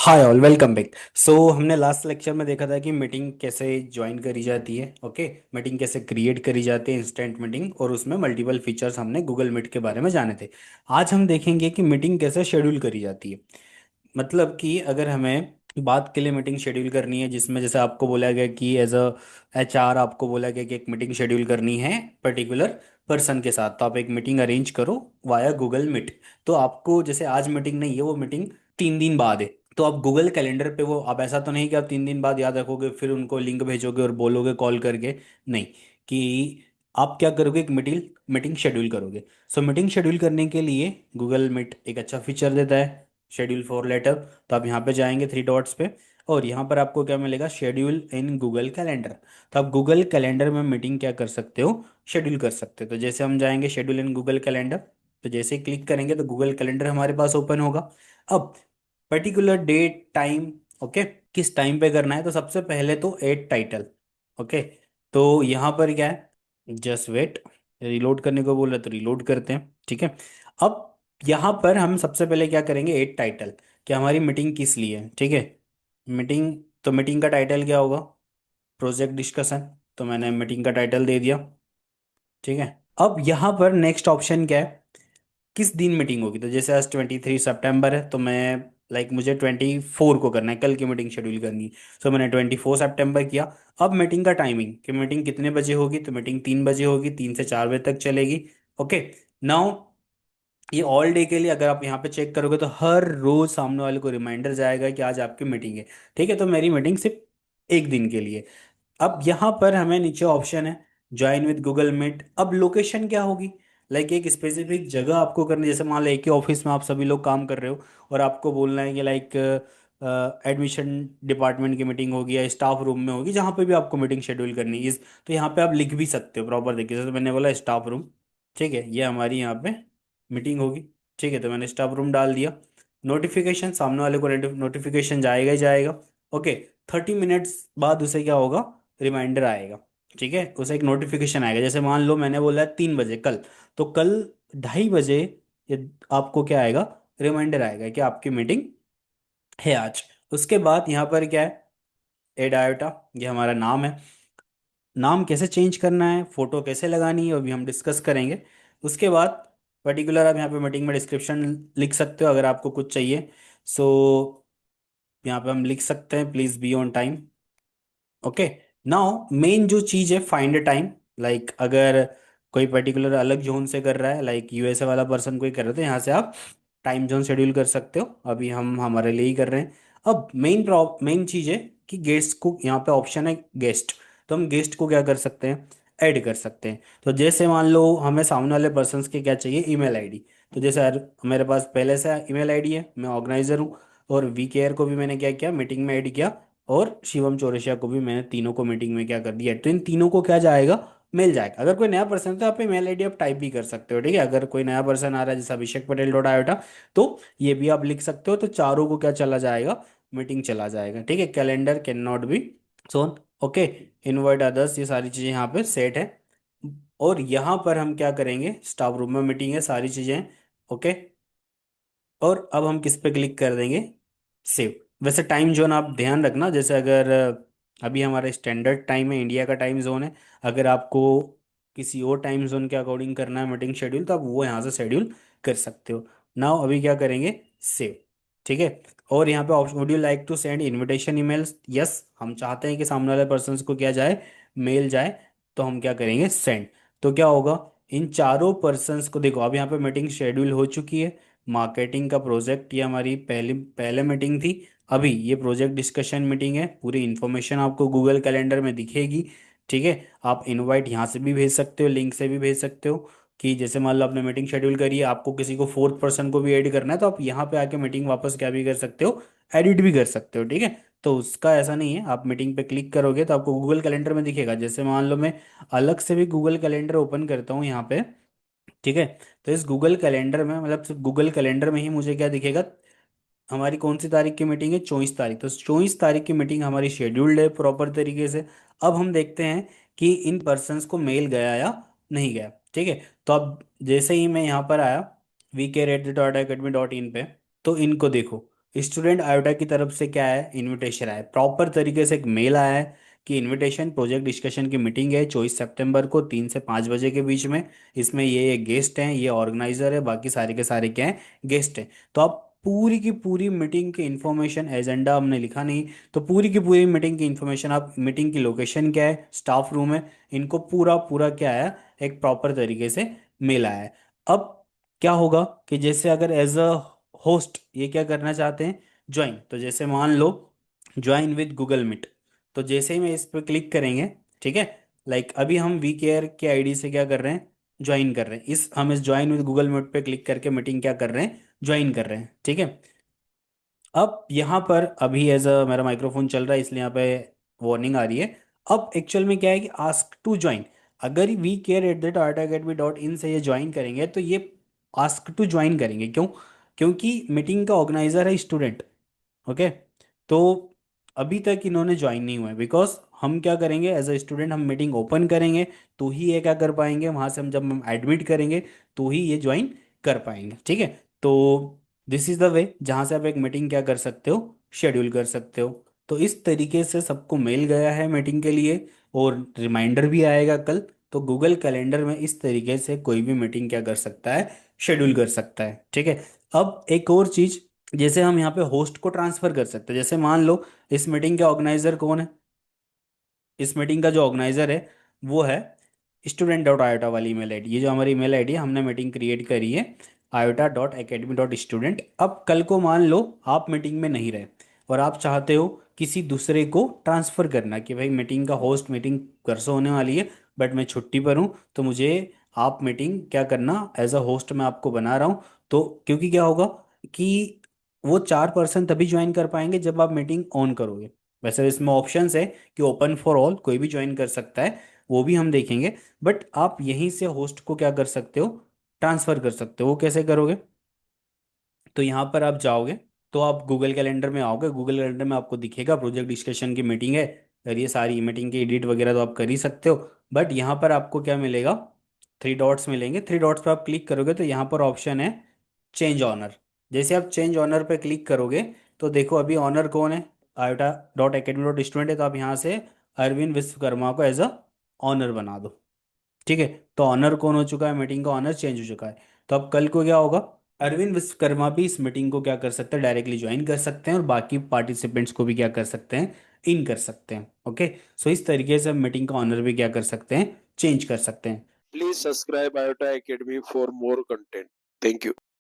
Hi all, welcome back. हमने last lecture में देखा था कि मीटिंग कैसे ज्वाइन करी जाती है। ओके, मीटिंग कैसे क्रिएट करी जाती है, इंस्टेंट मीटिंग, और उसमें मल्टीपल फीचर्स हमने गूगल मीट के बारे में जाने थे। आज हम देखेंगे कि मीटिंग कैसे शेड्यूल करी जाती है। मतलब कि अगर हमें बात के लिए मीटिंग शेड्यूल करनी है, जिसमें जैसे आपको बोला गया कि एज अ एचआर आपको बोला गया कि एक मीटिंग शेड्यूल करनी है पर्टिकुलर पर्सन के साथ, तो आप एक मीटिंग अरेंज करो वाया गूगल मीट। तो आपको जैसे आज मीटिंग नहीं है, वो मीटिंग 3 दिन बाद है, तो आप गूगल कैलेंडर पे वो, आप ऐसा तो नहीं कि आप 3 दिन बाद याद रखोगे फिर उनको लिंक भेजोगे और बोलोगे कॉल करके। नहीं, कि आप क्या करोगे, एक मीटिंग मीटिंग शेड्यूल करोगे। मीटिंग शेड्यूल करने के लिए गूगल मीट एक अच्छा फीचर देता है, शेड्यूल फॉर लेटर। तो आप यहाँ पे जाएंगे 3 डॉट्स पे, और यहाँ पर आपको क्या मिलेगा, शेड्यूल इन गूगल कैलेंडर। तो आप गूगल कैलेंडर में मीटिंग क्या कर सकते हो, शेड्यूल कर सकते हो। तो जैसे हम जाएंगे शेड्यूल इन गूगल कैलेंडर, तो जैसे ही क्लिक करेंगे तो गूगल कैलेंडर हमारे पास ओपन होगा। अब पर्टिकुलर डेट टाइम, ओके, किस टाइम पे करना है, तो सबसे पहले तो एड टाइटल। ओके, तो यहाँ पर क्या है, जस्ट वेट, रिलोड करने को बोल रहे तो रिलोड करते हैं, ठीक है। अब यहाँ पर हम सबसे पहले क्या करेंगे, एड टाइटल, कि हमारी मीटिंग किस लिए है, ठीक है। मीटिंग, तो मीटिंग का टाइटल क्या होगा, प्रोजेक्ट डिस्कशन। तो मैंने मीटिंग का टाइटल दे दिया, ठीक है। अब यहाँ पर नेक्स्ट ऑप्शन क्या है, किस दिन मीटिंग होगी। तो जैसे आज 23 सितंबर है, तो मैं मुझे 24 को करना है, कल की मीटिंग शेड्यूल करनी है। मैंने 24 सितंबर किया। अब मीटिंग का टाइमिंग, कि मीटिंग कितने बजे होगी, तो मीटिंग 3 बजे होगी, 3 से 4 बजे तक चलेगी। ओके, नाउ ये ऑल डे के लिए अगर आप यहाँ पे चेक करोगे तो हर रोज सामने वाले को रिमाइंडर जाएगा कि आज आपकी मीटिंग है, ठीक है। तो मेरी मीटिंग सिर्फ एक दिन के लिए। अब यहाँ पर हमें नीचे ऑप्शन है ज्वाइन विद गूगल मीट। अब लोकेशन क्या होगी, लाइक एक स्पेसिफिक जगह आपको करनी है। जैसे मान लो एक ही ऑफिस में आप सभी लोग काम कर रहे हो, और आपको बोलना है कि लाइक एडमिशन डिपार्टमेंट की मीटिंग होगी या स्टाफ रूम में होगी, जहाँ पे भी आपको मीटिंग शेड्यूल करनी है इस, तो यहाँ पे आप लिख भी सकते हो प्रॉपर देखिए। जैसे मैंने बोला स्टाफ रूम, ठीक है, ये हमारी यहाँ पे मीटिंग होगी, ठीक है। तो मैंने स्टाफ रूम डाल दिया। नोटिफिकेशन, सामने वाले को नोटिफिकेशन जाएगा ही जाएगा। ओके, 30 मिनट्स बाद उसे क्या होगा, रिमाइंडर आएगा, ठीक है। उसे एक नोटिफिकेशन आएगा, जैसे मान लो मैंने बोला 3 बजे कल, तो कल 2:30 बजे ये आपको क्या आएगा, रिमाइंडर आएगा कि आपकी मीटिंग है आज। उसके बाद यहाँ पर क्या है, एड आयोटा, ये हमारा नाम है। नाम कैसे चेंज करना है, फोटो कैसे लगानी है, वो भी हम डिस्कस करेंगे। उसके बाद पर्टिकुलर आप यहाँ पे मीटिंग में डिस्क्रिप्शन लिख सकते हो अगर आपको कुछ चाहिए। सो यहाँ पे हम लिख सकते हैं please be on time. Okay, now main जो चीज है, फाइंड टाइम। लाइक अगर कोई पर्टिकुलर अलग जोन से कर रहा है, लाइक यूएसए वाला पर्सन कोई कर रहा है, तो यहाँ से आप टाइम जोन शेड्यूल कर सकते हो। अभी हम हमारे लिए ही कर रहे हैं। अब मेन चीज है कि गेस्ट को, यहाँ पे ऑप्शन है गेस्ट, तो हम गेस्ट को क्या कर सकते हैं, ऐड कर सकते हैं। तो जैसे मान लो हमें सामने वाले पर्सन के क्या चाहिए, ईमेल आईडी। तो जैसे मेरे पास पहले से ईमेल आईडी है, मैं ऑर्गेनाइजर हूँ, और वी केयर को भी मैंने क्या किया, मीटिंग में ऐड किया, और शिवम चौरसिया को भी मैंने, तीनों को मीटिंग में क्या कर दिया, तो इन तीनों को क्या जाएगा, मेल जाएगा। अगर कोई नया पर्सन है तो आप मेल आईडी आप टाइप भी कर सकते हो, ठीक है। अगर कोई नया पर्सन आ रहा है जैसे अभिषेक पटेल डॉट आयोटा, तो ये भी आप लिख सकते हो। तो चारों को क्या चला जाएगा, मीटिंग चला जाएगा, ठीक है। Calendar can not be shown, okay, invite others, ये सारी चीजें यहाँ पे सेट है। और यहाँ पर हम क्या करेंगे, स्टाफ रूम में मीटिंग है, सारी चीजें, ओके। और अब हम किस पे क्लिक कर देंगे, सेव। वैसे टाइम जोन आप ध्यान रखना, जैसे अगर अभी हमारा स्टैंडर्ड टाइम है, इंडिया का टाइम जोन है। अगर आपको किसी और टाइम जोन के अकॉर्डिंग करना है मीटिंग शेड्यूल, तो आप वो यहाँ से शेड्यूल कर सकते हो। नाउ अभी क्या करेंगे, सेव, ठीक है। और यहाँ पे option, would you like to send invitation emails, yes, हम चाहते हैं कि सामने वाले पर्सन को क्या जाए, मेल जाए। तो हम क्या करेंगे, सेंड। तो क्या होगा, इन चारों पर्सन्स को देखो, अब यहाँ पे मीटिंग शेड्यूल हो चुकी है। मार्केटिंग का प्रोजेक्ट, ये हमारी पहली पहले मीटिंग थी। अभी ये प्रोजेक्ट डिस्कशन मीटिंग है, पूरी इन्फॉर्मेशन आपको गूगल कैलेंडर में दिखेगी, ठीक है। आप इनवाइट यहाँ से भी भेज सकते हो, लिंक से भी भेज सकते हो। कि जैसे मान लो आपने मीटिंग शेड्यूल करी है, आपको किसी को फोर्थ पर्सन को भी ऐड करना है, तो आप यहाँ पे आके मीटिंग वापस क्या भी कर सकते हो, एडिट भी कर सकते हो, ठीक है। तो उसका ऐसा नहीं है, आप मीटिंग पे क्लिक करोगे तो आपको गूगल कैलेंडर में दिखेगा। जैसे मान लो मैं अलग से भी गूगल कैलेंडर ओपन करता हूँ यहाँ पे, ठीक है। तो इस गूगल कैलेंडर में, मतलब सिर्फ गूगल कैलेंडर में ही मुझे क्या दिखेगा, हमारी कौन सी तारीख की मीटिंग है, 24 तारीख। तो 24 तारीख की मीटिंग हमारी शेड्यूल्ड है प्रॉपर तरीके से। अब हम देखते हैं कि इन पर्सन्स को मेल गया या नहीं गया, ठीक है। तो अब जैसे ही मैं यहाँ पर आया we care at the dot academy dot in पे, तो इनको देखो, स्टूडेंट आयोटा की तरफ से क्या है, इनविटेशन आया प्रॉपर तरीके से, एक मेल आया है कि इनविटेशन प्रोजेक्ट डिस्कशन की मीटिंग है 24 सितंबर को 3 से 5 बजे के बीच में। इसमें ये गेस्ट हैं, ये ऑर्गेनाइजर है, बाकी सारे के सारे क्या हैं, गेस्ट हैं। तो आप पूरी की पूरी मीटिंग की इन्फॉर्मेशन, एजेंडा हमने लिखा नहीं, तो पूरी की पूरी मीटिंग की इन्फॉर्मेशन, आप मीटिंग की लोकेशन क्या है, स्टाफ रूम है, इनको पूरा पूरा क्या है, एक प्रॉपर तरीके से मेल आया है। अब क्या होगा कि जैसे अगर एज अ होस्ट ये क्या करना चाहते हैं, ज्वाइन, तो जैसे मान लो ज्वाइन विद गूगल मीट, तो जैसे ही मैं इस पर क्लिक करेंगे, ठीक है, लाइक अभी हम वी केयर के आईडी से क्या कर रहे हैं, ज्वाइन कर रहे हैं, हम इस ज्वाइन विद गूगल मीट पे क्लिक करके मीटिंग क्या कर रहे हैं, ज्वाइन कर रहे हैं, ठीक है। अब यहाँ पर अभी एज अ मेरा माइक्रोफोन चल रहा है इसलिए यहाँ पे वार्निंग आ रही है। अब एक्चुअल में क्या है कि आस्क टू ज्वाइन, अगर वी केयर एट द टाटाअकेडमी.इन से ये ज्वाइन करेंगे तो ये आस्क टू ज्वाइन करेंगे, क्यों, क्योंकि मीटिंग का ऑर्गेनाइजर है स्टूडेंट। ओके, तो अभी तक इन्होंने ज्वाइन नहीं हुआ है, बिकॉज हम क्या करेंगे, एज अ स्टूडेंट हम मीटिंग ओपन करेंगे तो ही ये क्या कर पाएंगे, वहां से हम जब हम एडमिट करेंगे तो ही ये ज्वाइन कर पाएंगे, ठीक है। तो दिस इज द वे जहां से आप एक मीटिंग क्या कर सकते हो, शेड्यूल कर सकते हो। तो इस तरीके से सबको मेल गया है मीटिंग के लिए, और रिमाइंडर भी आएगा कल। तो गूगल कैलेंडर में इस तरीके से कोई भी मीटिंग क्या कर सकता है, शेड्यूल कर सकता है, ठीक है। अब एक और चीज, जैसे हम यहाँ पे होस्ट को ट्रांसफर कर सकते हैं, जैसे मान लो इस मीटिंग के ऑर्गेनाइजर कौन है, इस मीटिंग का जो ऑर्गेनाइजर है वो है student.iota वाली ईमेल आईडी, ये जो हमारी ईमेल आईडी है, हमने मीटिंग क्रिएट करी है iota.academy.student। अब कल को मान लो आप मीटिंग में नहीं रहे और आप चाहते हो किसी दूसरे को ट्रांसफर करना, कि भाई मीटिंग का होस्ट, मीटिंग परसों होने वाली है बट मैं छुट्टी पर हूँ, तो मुझे आप मीटिंग क्या करना, एज अ होस्ट मैं आपको बना रहा हूँ। तो क्योंकि क्या होगा कि वो 4 पर्सन तभी ज्वाइन कर पाएंगे जब आप मीटिंग ऑन करोगे। वैसे इसमें ऑप्शंस है कि ओपन फॉर ऑल, कोई भी ज्वाइन कर सकता है, वो भी हम देखेंगे। बट आप यहीं से होस्ट को क्या कर सकते हो, ट्रांसफर कर सकते हो। वो कैसे करोगे, तो यहाँ पर आप जाओगे, तो आप गूगल कैलेंडर में आओगे, गूगल कैलेंडर में आपको दिखेगा प्रोजेक्ट डिस्कशन की मीटिंग है, और ये सारी मीटिंग की एडिट वगैरह तो आप कर ही सकते हो। बट यहाँ पर आपको क्या मिलेगा, 3 डॉट्स मिलेंगे, 3 डॉट्स पे आप क्लिक करोगे तो यहाँ पर ऑप्शन है चेंज ऑनर। जैसे आप चेंज ऑनर पे क्लिक करोगे तो देखो अभी ऑनर कौन है, iota.academy.student है, तो आप यहाँ से अरविंद विश्वकर्मा को एज अ ऑनर बना दो, ठीक है। तो ऑनर कौन हो चुका है, मीटिंग का ऑनर चेंज हो चुका है। तो अब कल को क्या होगा, अरविंद विश्वकर्मा भी इस मीटिंग को क्या कर सकते हैं, डायरेक्टली ज्वाइन कर सकते हैं, और बाकी पार्टिसिपेंट्स को भी क्या कर सकते हैं, इन कर सकते हैं। ओके, सो इस तरीके से हम मीटिंग का ऑनर भी क्या कर सकते हैं, चेंज कर सकते हैं। Please subscribe IOTA Academy for more content. Thank you.